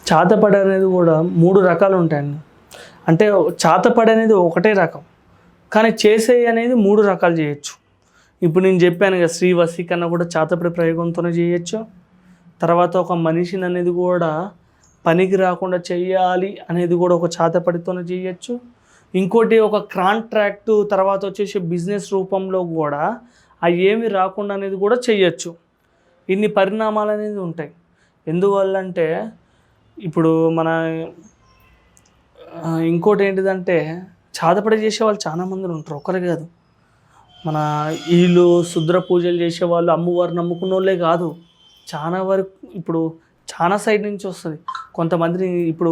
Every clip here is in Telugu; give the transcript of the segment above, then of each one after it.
చాతపడి అనేది కూడా 3 రకాలు ఉంటాయండి. అంటే చాతపడి అనేది ఒకటే రకం, కానీ చేసేవి అనేది 3 రకాలు చేయొచ్చు. ఇప్పుడు నేను చెప్పాను కదా, శ్రీ వశీకరణ కూడా చాతపడి ప్రయోగంతోనే చేయొచ్చు. తర్వాత ఒక మనిషిని అనేది కూడా పనికి రాకుండా చెయ్యాలి అనేది కూడా ఒక చాతపడితోనే చేయొచ్చు. ఇంకోటి ఒక కాంట్రాక్టు, తర్వాత వచ్చేసి బిజినెస్ రూపంలో కూడా అవి ఏమి రాకుండా అనేది కూడా చెయ్యొచ్చు. ఇన్ని పరిణామాలు అనేది ఉంటాయి. ఎందువల్ల అంటే ఇప్పుడు మన ఇంకోటి ఏంటిదంటే చాతపడి చేసేవాళ్ళు చాలామంది ఉంటారు, ఒకరే కాదు. మన వీళ్ళు శుద్ర పూజలు చేసేవాళ్ళు, అమ్మవారిని నమ్ముకున్న వాళ్ళే కాదు, చాలా వరకు ఇప్పుడు చాలా సైడ్ నుంచి వస్తుంది. కొంతమందిని ఇప్పుడు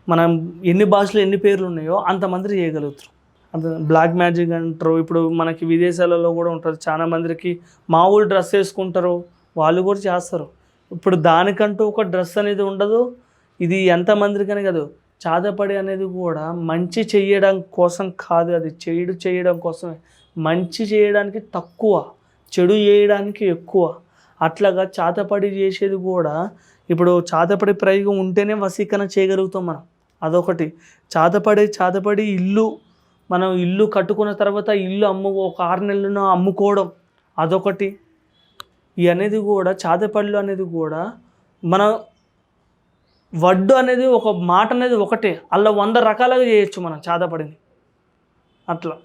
మనం ఎన్ని భాషలు ఎన్ని పేర్లు ఉన్నాయో అంతమంది చేయగలుగుతారు. అంత బ్లాక్ మ్యాజిక్ అంటారు. ఇప్పుడు మనకి విదేశాలలో కూడా ఉంటుంది, చాలా మందికి మామూలు డ్రెస్ వేసుకుంటారు, వాళ్ళు కూడా చేస్తారు. ఇప్పుడు దానికంటూ ఒక డ్రెస్ అనేది ఉండదు. ఇది ఎంతమందికనే కాదు, చాతపడి అనేది కూడా మంచి చేయడం కోసం కాదు, అది చేయడం కోసమే. మంచి చేయడానికి తక్కువ, చెడు చేయడానికి ఎక్కువ. అట్లాగా చాతపడి చేసేది కూడా, ఇప్పుడు చాతపడి ప్రయోగం ఉంటేనే వశీకరణ చేయగలుగుతాం మనం, అదొకటి. చాతపడి మనం ఇల్లు కట్టుకున్న తర్వాత ఇల్లు ఒక 6 నెలలను అమ్ముకోవడం, అదొకటి. ఇవి అనేది కూడా చాతపడిలో అనేది కూడా మన వడ్డు అనేది ఒక మాట అనేది ఒకటే, అలా 100 రకాలుగా చేయొచ్చు మనం చాతపడిని అట్లా.